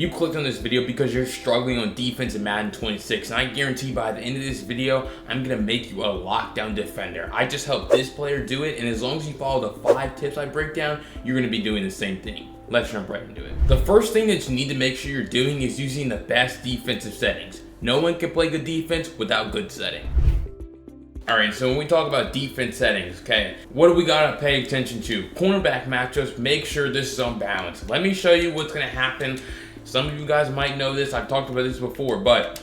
You clicked on this video because you're struggling on defense in Madden 26, and I guarantee by the end of this video, I'm gonna make you a lockdown defender. I just helped this player do it, and as long as you follow the 5 tips I break down, you're gonna be doing the same thing. Let's jump right into it. The first thing that you need to make sure you're doing is using the best defensive settings. No one can play good defense without good setting. Alright, so when we talk about defense settings, okay, what do we gotta pay attention to? Cornerback matchups, make sure this is on balance. Let me show you what's gonna happen. Some of you guys might know this, I've talked about this before, but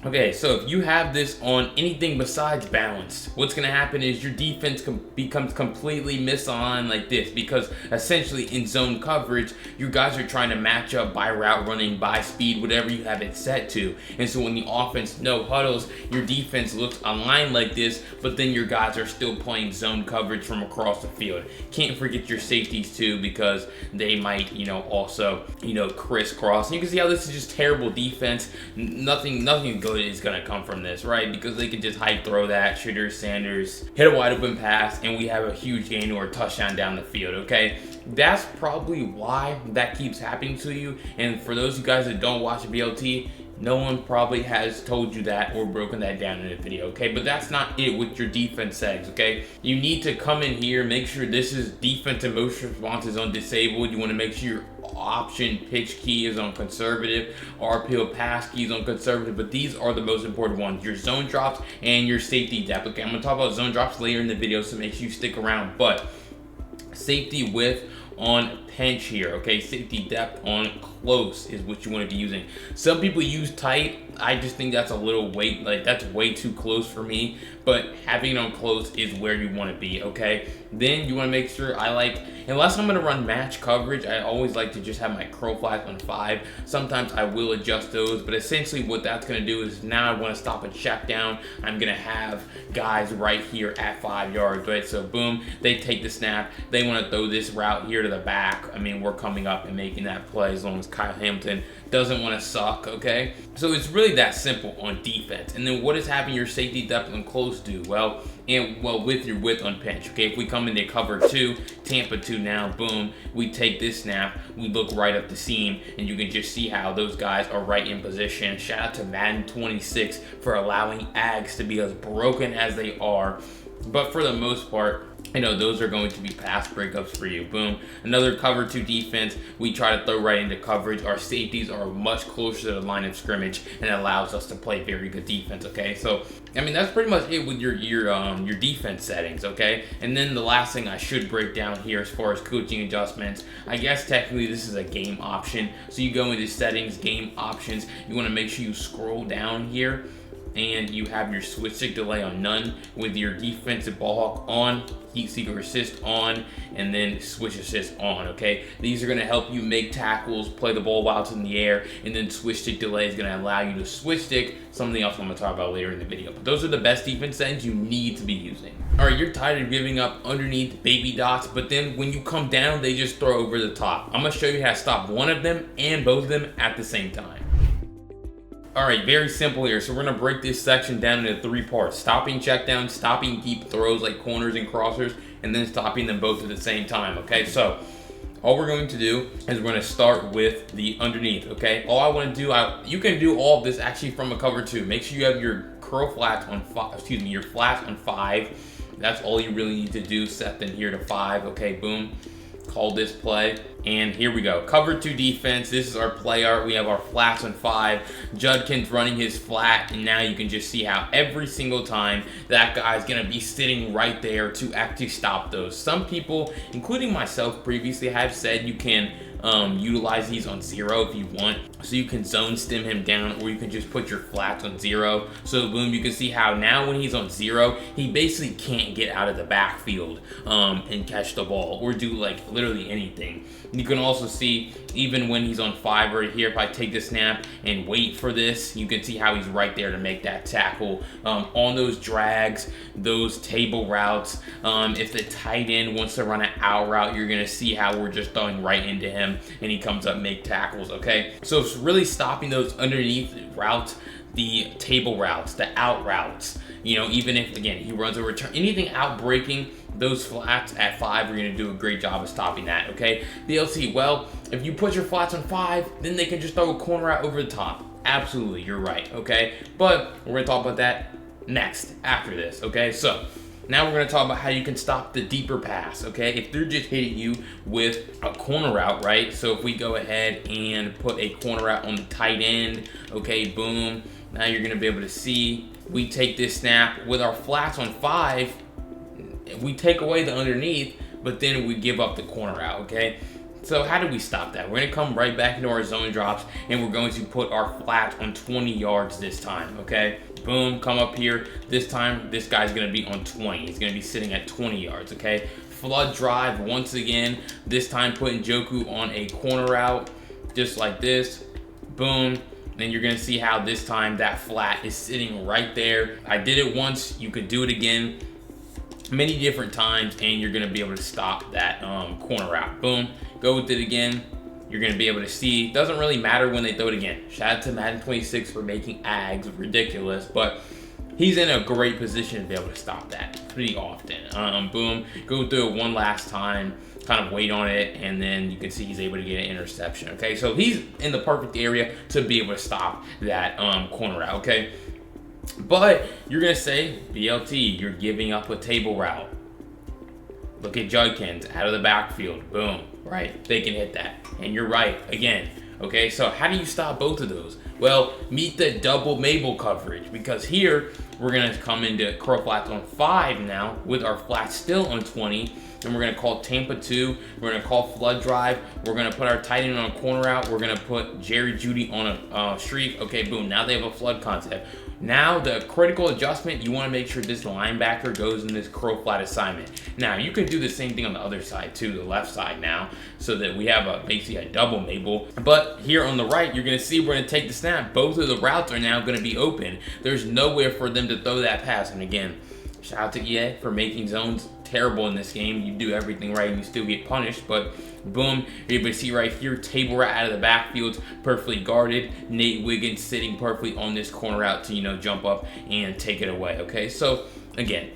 okay, so if you have this on anything besides balanced, what's going to happen is your defense becomes completely misaligned like this, because essentially in zone coverage, you guys are trying to match up by route running, by speed, whatever you have it set to. And so when the offense no huddles, your defense looks aligned like this, but then your guys are still playing zone coverage from across the field. Can't forget your safeties too, because they might, also, crisscross. And you can see how this is just terrible defense. Nothing good is gonna come from this, right? Because they can just high throw that, Shooter Sanders, hit a wide open pass, and we have a huge gain or a touchdown down the field, okay? That's probably why that keeps happening to you. And for those of you guys that don't watch the BLT, no one probably has told you that or broken that down in a video, okay? But that's not it with your defense settings, okay? You need to come in here, make sure this is defensive motion responses on disabled. You want to make sure your option pitch key is on conservative, RPO pass key is on conservative, but these are the most important ones: your zone drops and your safety depth. Okay, I'm gonna talk about zone drops later in the video, so make sure you stick around. But safety width on pinch here, okay? Safety depth on close is what you want to be using. Some people use tight. I just think that's a little that's way too close for me, but having it on close is where you want to be, okay? Then you want to make sure unless I'm going to run match coverage, I always like to just have my curl flags on 5. Sometimes I will adjust those, but essentially what that's going to do is now I want to stop a check down. I'm going to have guys right here at 5 yards, right? So boom, they take the snap. They want to throw this route here to the back. I mean, we're coming up and making that play as long as Kyle Hamilton doesn't want to suck, okay? So it's really that simple on defense. And then what does having your safety depth on close do? Well, with your width on pinch, okay? If we come into cover 2, Tampa 2 now, boom, we take this snap, we look right up the seam, and you can just see how those guys are right in position. Shout out to Madden 26 for allowing Ags to be as broken as they are. But for the most part, those are going to be pass breakups for you. Boom. Another cover 2 defense. We try to throw right into coverage. Our safeties are much closer to the line of scrimmage, and it allows us to play very good defense, okay? So, that's pretty much it with your defense settings, okay? And then the last thing I should break down here as far as coaching adjustments, I guess technically this is a game option. So you go into settings, game options. You want to make sure you scroll down here, and you have your switch stick delay on none, with your defensive ball hawk on, heat seeker assist on, and then switch assist on, okay? These are gonna help you make tackles, play the ball while it's in the air, and then switch stick delay is gonna allow you to switch stick, something else I'm gonna talk about later in the video. But those are the best defense settings you need to be using. All right, you're tired of giving up underneath baby dots, but then when you come down, they just throw over the top. I'm gonna show you how to stop one of them and both of them at the same time. Alright, very simple here. So we're going to break this section down into 3 parts. Stopping checkdowns, stopping deep throws like corners and crossers, and then stopping them both at the same time, okay? So all we're going to do is we're going to start with the underneath, okay? All I want to do, you can do all of this actually from a cover 2. Make sure you have your curl flats on 5, your flats on 5. That's all you really need to do. Set them here to 5, okay? Boom. Call this play, and here we go. Cover 2 defense. This is our play art. We have our flats on 5. Judkin's running his flat, and now you can just see how every single time that guy's gonna be sitting right there to actually stop those. Some people, including myself previously, have said you can utilize these on 0 if you want, so you can zone stem him down, or you can just put your flats on 0. So boom, you can see how now when he's on 0, he basically can't get out of the backfield and catch the ball or do literally anything. You can also see even when he's on 5 right here, if I take the snap and wait for this, you can see how he's right there to make that tackle on those drags, those table routes. If the tight end wants to run an out route, you're gonna see how we're just throwing right into him. him and he comes up, make tackles, okay? So it's really stopping those underneath routes, the table routes, the out routes. You know, even if, again, he runs a return, anything out breaking, those flats at 5, we're going to do a great job of stopping that, okay? BLT, well, if you put your flats on 5, then they can just throw a corner out over the top. Absolutely, you're right, okay? But we're going to talk about that next, after this, okay? So now we're going to talk about how you can stop the deeper pass, okay? If they're just hitting you with a corner route, right? So if we go ahead and put a corner route on the tight end, okay, boom. Now you're going to be able to see we take this snap with our flats on 5. We take away the underneath, but then we give up the corner route, okay? So how do we stop that? We're going to come right back into our zone drops, and we're going to put our flats on 20 yards this time, okay? Boom, come up here. This time, this guy's going to be on 20. He's going to be sitting at 20 yards, okay? Flood drive once again. This time, putting Joku on a corner route, just like this. Boom. Then you're going to see how this time that flat is sitting right there. I did it once. You could do it again many different times, and you're going to be able to stop that corner route. Boom. Go with it again. You're going to be able to see. Doesn't really matter when they throw it again. Shout out to Madden 26 for making Ags ridiculous, but he's in a great position to be able to stop that pretty often. Boom. Go through it one last time. Kind of wait on it, and then you can see he's able to get an interception. Okay, so he's in the perfect area to be able to stop that corner route. Okay, but you're gonna say, BLT, you're giving up a table route. Look at Judkins out of the backfield. Boom, right? They can hit that, and you're right again. Okay, so how do you stop both of those? Well, meet the double Mabel coverage, because here we're gonna come into curl flats on 5 now with our flats still on 20. And we're going to call Tampa 2. We're going to call flood drive. We're going to put our tight end on a corner route. We're going to put Jerry Jeudy on a streak. Okay, boom. Now they have a flood concept. Now the critical adjustment, you want to make sure this linebacker goes in this curl flat assignment. Now you can do the same thing on the other side too, the left side now, so that we have basically a double Mabel. But here on the right, you're going to see we're going to take the snap. Both of the routes are now going to be open. There's nowhere for them to throw that pass. And again, shout out to EA for making zones terrible in this game. You do everything right and you still get punished, but boom, you're able to see right here, table route out of the backfield, perfectly guarded. Nate Wiggins sitting perfectly on this corner route to, you know, jump up and take it away. Okay, so again,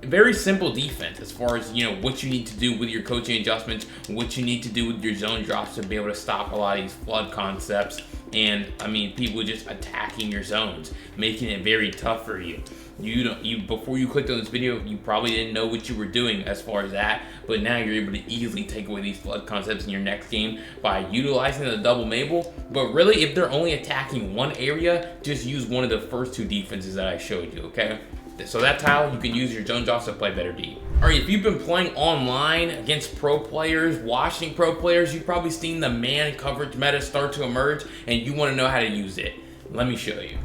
very simple defense as far as, you know, what you need to do with your coaching adjustments, what you need to do with your zone drops to be able to stop a lot of these flood concepts. And I mean, people just attacking your zones, making it very tough for you. You before you clicked on this video, you probably didn't know what you were doing as far as that, but now you're able to easily take away these flood concepts in your next game by utilizing the double Mabel. But really, if they're only attacking one area, just use one of the first 2 defenses that I showed you, okay? So that's how you can use your zone drops to play better D. Alright, if you've been playing online against pro players, watching pro players, you've probably seen the man coverage meta start to emerge, and you want to know how to use it. Let me show you.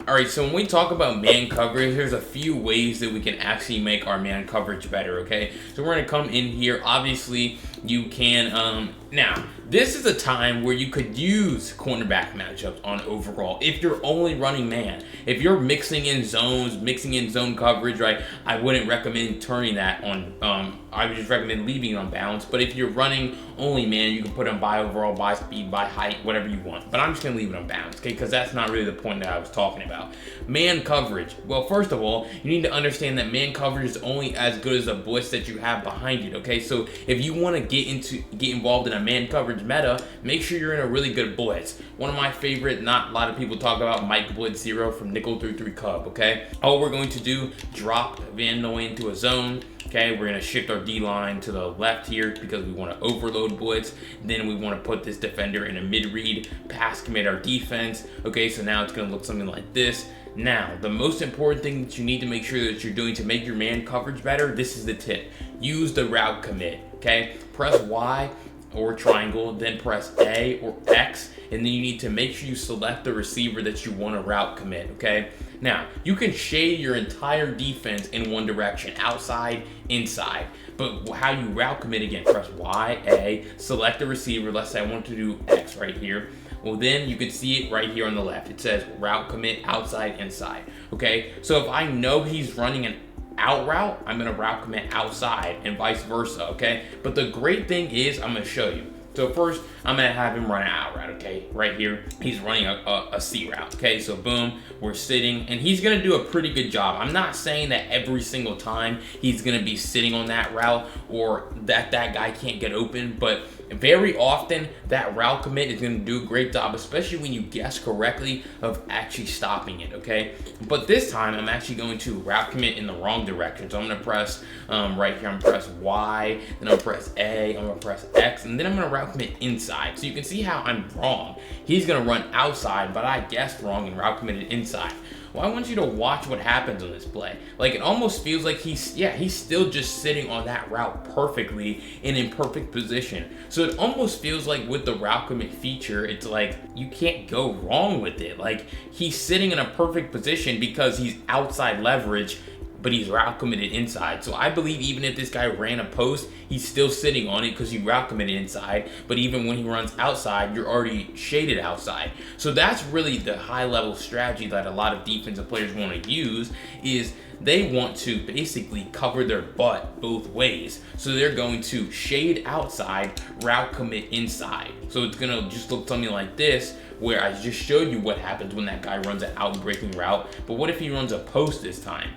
Alright, so when we talk about man coverage, there's a few ways that we can actually make our man coverage better, okay? So we're going to come in here. Obviously, you can, now, this is a time where you could use cornerback matchups on overall if you're only running man. If you're mixing in zones, mixing in zone coverage, right, I wouldn't recommend turning that on. I would just recommend leaving it on balance. But if you're running only man, you can put on by overall, by speed, by height, whatever you want. But I'm just going to leave it on balance, okay, because that's not really the point that I was talking about. Man coverage. Well, first of all, you need to understand that man coverage is only as good as the blitz that you have behind it, okay? So if you want to get involved in a man coverage meta, make sure you're in a really good blitz. One of my favorite, not a lot of people talk about, Mike Blitz 0 from Nickel 3-3 Cub, okay? All we're going to do, drop Van Noy into a zone. Okay, we're going to shift our D-line to the left here because we want to overload blitz. Then we want to put this defender in a mid-read, pass commit our defense. Okay, so now it's going to look something like this. Now, the most important thing that you need to make sure that you're doing to make your man coverage better, this is the tip. Use the route commit, okay? Press Y or triangle, then press A or X, and then you need to make sure you select the receiver that you want to route commit, okay? Now, you can shade your entire defense in one direction, outside, inside. But how you route commit, again, press Y, A, select the receiver. Let's say I want to do X right here. Well, then you can see it right here on the left. It says route commit outside, inside. Okay, so if I know he's running an out route, I'm going to route commit outside and vice versa, okay? But the great thing is, I'm going to show you. So first, I'm gonna have him run an out route, okay? Right here, he's running a C route, okay? So boom, we're sitting, and he's gonna do a pretty good job. I'm not saying that every single time he's gonna be sitting on that route or that guy can't get open, but very often that route commit is gonna do a great job, especially when you guess correctly of actually stopping it, okay? But this time, I'm actually going to route commit in the wrong direction. So I'm gonna press right here, I'm gonna press Y, then I'm gonna press A, I'm gonna press X, and then I'm gonna route commit inside. So you can see how I'm wrong. He's gonna run outside, but I guessed wrong and route committed inside. Well, I want you to watch what happens on this play. Like, it almost feels like he's still just sitting on that route perfectly and in perfect position. So it almost feels like with the route commit feature, it's like you can't go wrong with it. Like, he's sitting in a perfect position because he's outside leverage, but he's route committed inside. So I believe even if this guy ran a post, he's still sitting on it because you route committed inside. But even when he runs outside, you're already shaded outside. So that's really the high level strategy that a lot of defensive players want to use, is they want to basically cover their butt both ways. So they're going to shade outside, route commit inside. So it's gonna just look something like this, where I just showed you what happens when that guy runs an out breaking route. But what if he runs a post this time?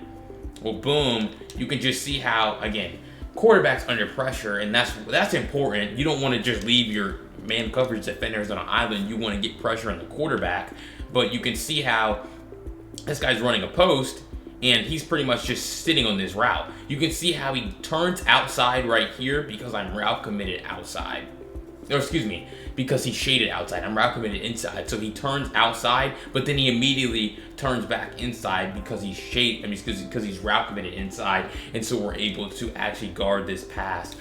Well, boom, you can just see how, again, quarterback's under pressure, and that's important. You don't want to just leave your man coverage defenders on an island. You want to get pressure on the quarterback. But you can see how this guy's running a post, and he's pretty much just sitting on this route. You can see how he turns outside right here because I'm route committed outside. Or excuse me, because he's shaded outside. I'm route committed inside. So he turns outside, but then he immediately turns back inside because he's because he's route committed inside. And so we're able to actually guard this pass,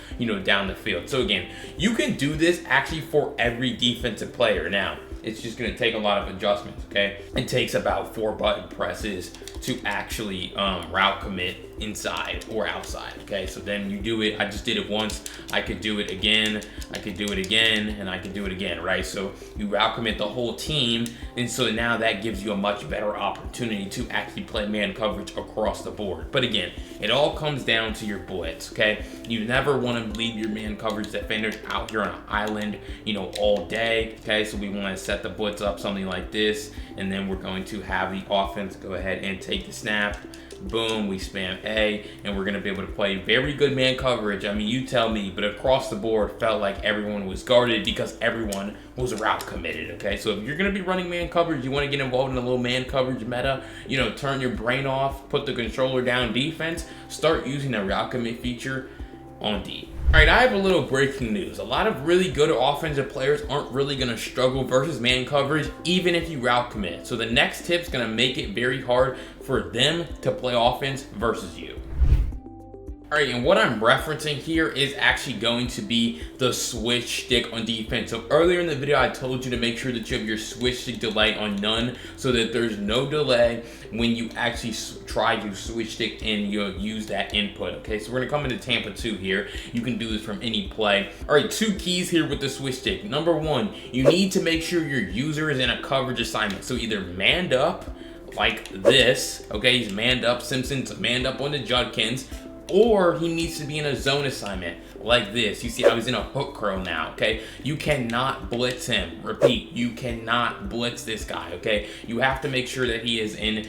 down the field. So again, you can do this actually for every defensive player. Now, it's just going to take a lot of adjustments, okay? It takes about 4 button presses to actually route commit inside or outside, okay? So then you do it. I just did it once. I could do it again. I could do it again, and I could do it again, right? So you route commit the whole team, and so now that gives you a much better opportunity to actually play man coverage across the board. But again, it all comes down to your blitz, okay? You never want to leave your man coverage defenders out here on an island, all day, okay? So we want to set the blitz up something like this, and then we're going to have the offense go ahead and take the snap. Boom, we spam A, and we're going to be able to play very good man coverage. I mean, you tell me, but across the board felt like everyone was guarded because everyone was route committed, okay? So if you're going to be running man coverage, you want to get involved in a little man coverage meta, turn your brain off, put the controller down defense, start using the route commit feature on D. All right, I have a little breaking news. A lot of really good offensive players aren't really going to struggle versus man coverage, even if you route commit. So the next tip's going to make it very hard for them to play offense versus you. All right, and what I'm referencing here is actually going to be the switch stick on defense. So earlier in the video, I told you to make sure that you have your switch stick delay on none so that there's no delay when you actually try to switch stick and you use that input, okay? So we're gonna come into Tampa 2 here. You can do this from any play. All right, 2 keys here with the switch stick. Number 1, you need to make sure your user is in a coverage assignment. So either manned up like this, okay? He's manned up, Simpson's manned up on the Judkins, or he needs to be in a zone assignment like this. You see how he's in a hook curl now, okay? You cannot blitz him. Repeat, you cannot blitz this guy, okay? You have to make sure that he is in,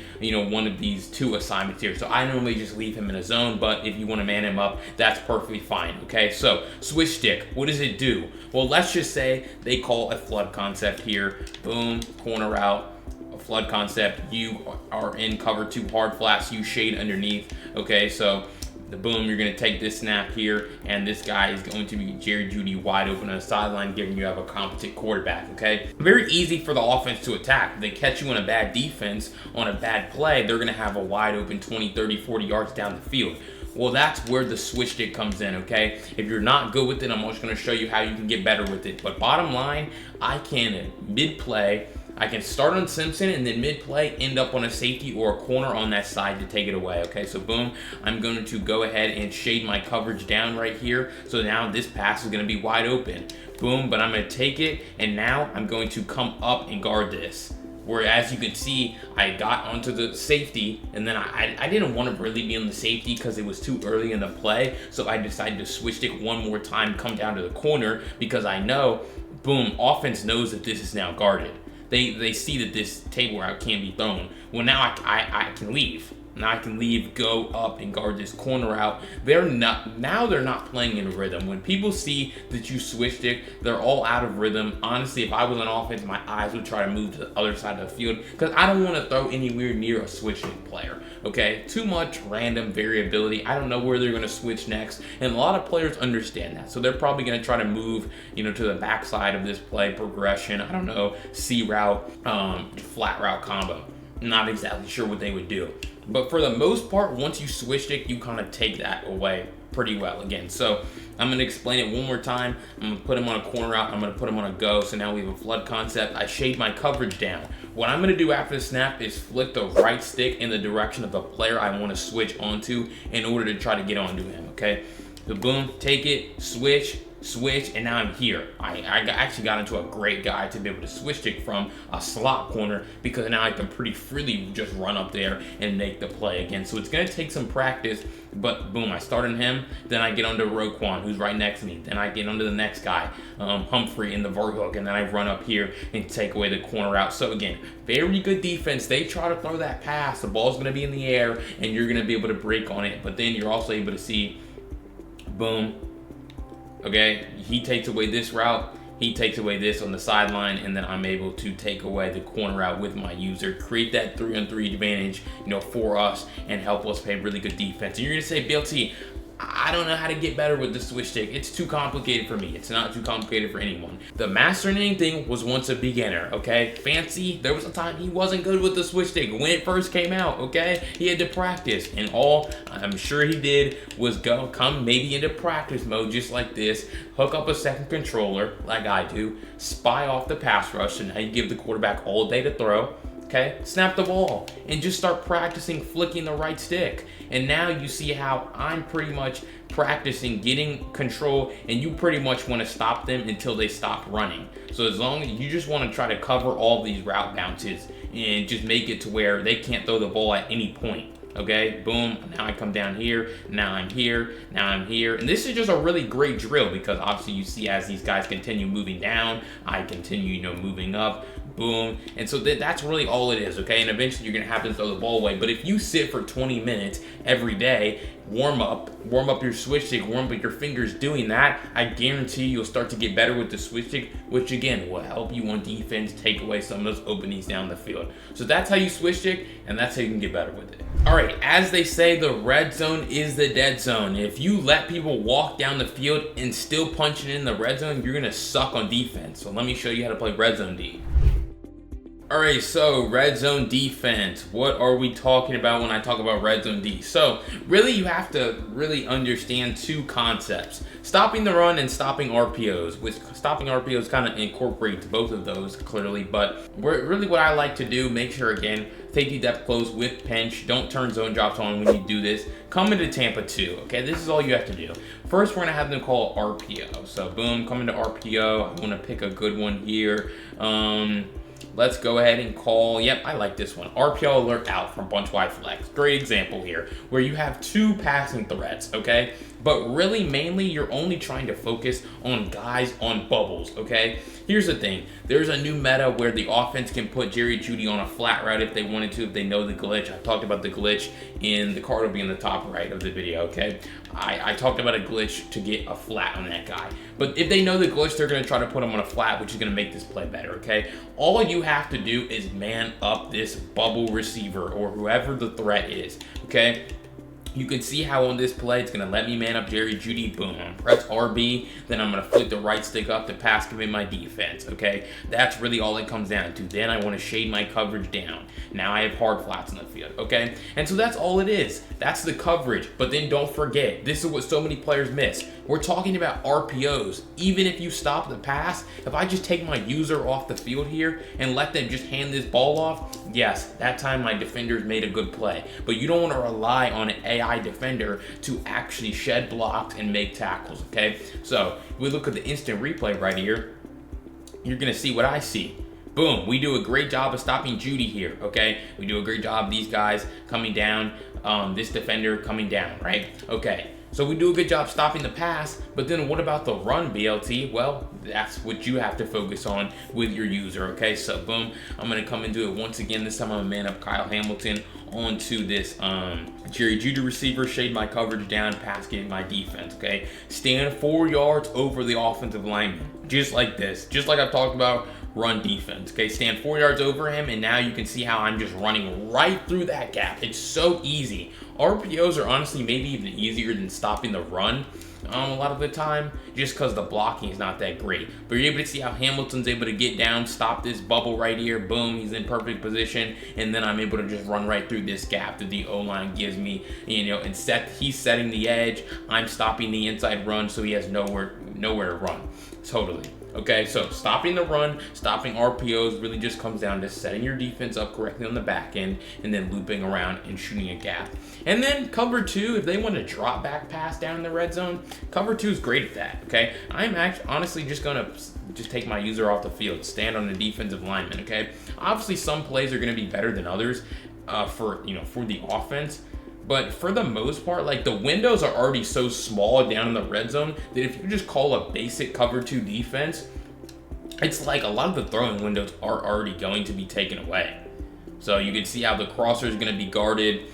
one of these 2 assignments here. So I normally just leave him in a zone, but if you want to man him up, that's perfectly fine, okay? So switch stick, what does it do? Well, let's just say they call a flood concept here. Boom, corner out. Flood concept, you are in cover 2 hard flats, you shade underneath, okay? So the boom, you're going to take this snap here, and this guy is going to be Jerry Jeudy wide open on the sideline, giving you have a competent quarterback, okay? Very easy for the offense to attack. If they catch you on a bad defense, on a bad play, they're going to have a wide open 20, 30, 40 yards down the field. Well, that's where the switch stick comes in, okay? If you're not good with it, I'm just going to show you how you can get better with it. But bottom line, I can mid-play, I can start on Simpson and then mid-play end up on a safety or a corner on that side to take it away, okay? So boom, I'm going to go ahead and shade my coverage down right here. So now this pass is going to be wide open. Boom, but I'm going to take it, and now I'm going to come up and guard this where, as you can see, I got onto the safety, and then I didn't want to really be on the safety because it was too early in the play, so I decided to switch stick one more time, come down to the corner, because I know, boom, offense knows that this is now guarded. They see that this table route can't be thrown. Well, now I can leave. Now I can leave, go up, and guard this corner out. They're not playing in rhythm. When people see that you switch stick, they're all out of rhythm. Honestly, if I was on offense, my eyes would try to move to the other side of the field because I don't want to throw anywhere near a switch stick player. Okay, too much random variability. I don't know where they're going to switch next, and a lot of players understand that, so they're probably going to try to move, to the backside of this play progression. I don't know, C route, flat route combo. Not exactly sure what they would do. But for the most part, once you switch stick, you kind of take that away pretty well again. So I'm going to explain it one more time. I'm going to put him on a corner out. I'm going to put him on a go. So now we have a flood concept. I shade my coverage down. What I'm going to do after the snap is flick the right stick in the direction of the player I want to switch onto in order to try to get onto him, okay? So boom, take it, switch, and now I'm here. I actually got into a great guy to be able to switch stick from a slot corner because now I can pretty freely just run up there and make the play again. So it's going to take some practice, but boom, I start on him, then I get onto Roquan, who's right next to me, then I get onto the next guy, Humphrey in the vert hook, and then I run up here and take away the corner out. So again, very good defense. They try to throw that pass, the ball's going to be in the air, and you're going to be able to break on it, but then you're also able to see, boom, okay, he takes away this route, he takes away this on the sideline, and then I'm able to take away the corner route with my user, create that 3-on-3 advantage, for us, and help us play really good defense. And you're gonna say, BLT, I don't know how to get better with the switch stick. It's too complicated for me. It's not too complicated for anyone. The mastering anything was once a beginner, okay? Fancy, there was a time he wasn't good with the switch stick when it first came out, okay? He had to practice, and all I'm sure he did was come maybe into practice mode just like this, hook up a second controller like I do, spy off the pass rush, and now you give the quarterback all day to throw. Okay, snap the ball and just start practicing flicking the right stick. And now you see how I'm pretty much practicing getting control, and you pretty much want to stop them until they stop running. So as long as you just want to try to cover all these route bounces and just make it to where they can't throw the ball at any point. Okay, boom, now I come down here, now I'm here, now I'm here. And this is just a really great drill because obviously you see as these guys continue moving down, I continue, moving up, boom. And so that's really all it is, okay? And eventually you're gonna have to throw the ball away. But if you sit for 20 minutes every day, warm up your switch stick, warm up your fingers doing that, I guarantee you'll start to get better with the switch stick, which again will help you on defense, take away some of those openings down the field. So that's how you switch stick, and that's how you can get better with it. All right, as they say, the red zone is the dead zone. If you let people walk down the field and still punch it in the red zone, you're gonna suck on defense. So let me show you how to play red zone D. All right, so red zone defense. What are we talking about when I talk about red zone D? So really you have to really understand two concepts. Stopping the run and stopping RPOs, which stopping RPOs kind of incorporates both of those clearly, but really what I like to do, make sure again, safety depth close with pinch, don't turn zone drops on when you do this. Come into Tampa 2, okay? This is all you have to do. First, we're gonna have them call RPO. So boom, come into RPO. I wanna pick a good one here. Let's go ahead and call, yep, I like this one. RPO alert out from bunch wide flex. Great example here, where you have two passing threats, okay? But really, mainly, you're only trying to focus on guys on bubbles, okay? Here's the thing. There's a new meta where the offense can put Jerry Jeudy on a flat route if they wanted to, if they know the glitch. I talked about the glitch in the card will be in the top right of the video, okay? I talked about a glitch to get a flat on that guy. But if they know the glitch, they're going to try to put him on a flat, which is going to make this play better, okay? All you have to do is man up this bubble receiver or whoever the threat is, okay? You can see how on this play, it's going to let me man up Jerry Jeudy. Boom. I'm press RB. Then I'm going to flick the right stick up to pass commit my defense. Okay. That's really all it comes down to. Then I want to shade my coverage down. Now I have hard flats in the field. Okay. And so that's all it is. That's the coverage. But then don't forget, this is what so many players miss. We're talking about RPOs. Even if you stop the pass, if I just take my user off the field here and let them just hand this ball off, yes, that time my defenders made a good play. But you don't want to rely on an AI defender to actually shed blocks and make tackles, okay? So if we look at the instant replay right here, you're going to see what I see. boom, we do a great job of stopping Judy here, okay? We do a great job of these guys coming down, this defender coming down, right? Okay, so we do a good job stopping the pass, but then what about the run, BLT? Well, that's what you have to focus on with your user, okay? So boom, I'm gonna come and do it once again. This time I'm gonna man up Kyle Hamilton onto this Jerry Judy receiver, shade my coverage down, pass game my defense, okay? Stand 4 yards over the offensive lineman, just like this, just like I've talked about run defense, okay? Stand 4 yards over him, and now you can see how I'm just running right through that gap. It's so easy. RPOs are honestly maybe even easier than stopping the run a lot of the time, just because the blocking is not that great. But you're able to see how Hamilton's able to get down, stop this bubble right here, boom, he's in perfect position, and then I'm able to just run right through this gap that the O-line gives me, and he's setting the edge, I'm stopping the inside run, so he has nowhere to run, totally. Okay, so stopping the run, stopping RPOs really just comes down to setting your defense up correctly on the back end and then looping around and shooting a gap. And then cover 2, if they want to drop back pass down in the red zone, cover 2 is great at that, okay? I'm actually honestly just going to take my user off the field, stand on the defensive lineman, okay? Obviously, some plays are going to be better than others for the offense. But for the most part, like, the windows are already so small down in the red zone that if you just call a basic cover 2 defense, it's like a lot of the throwing windows are already going to be taken away. So you can see how the crosser is going to be guarded.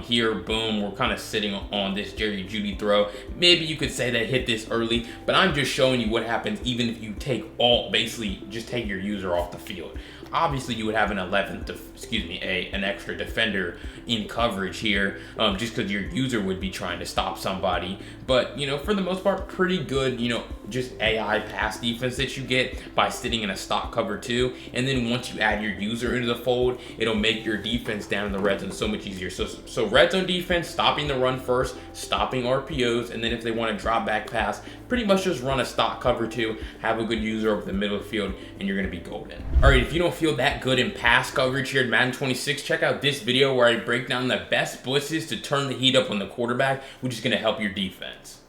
Here, boom, we're kind of sitting on this Jerry Judy throw. Maybe you could say they hit this early, but I'm just showing you what happens even if you basically just take your user off the field. Obviously, you would have an an extra defender in coverage here, just because your user would be trying to stop somebody. But, for the most part, pretty good, just AI pass defense that you get by sitting in a stock cover 2. And then once you add your user into the fold, it'll make your defense down in the red zone so much easier. So red zone defense, stopping the run first, stopping RPOs, and then if they want to drop back pass, pretty much just run a stock cover 2, have a good user over the middle of the field, and you're going to be golden. All right, if you don't feel that good in pass coverage here in Madden 26, check out this video where I break down the best blitzes to turn the heat up on the quarterback, which is going to help your defense.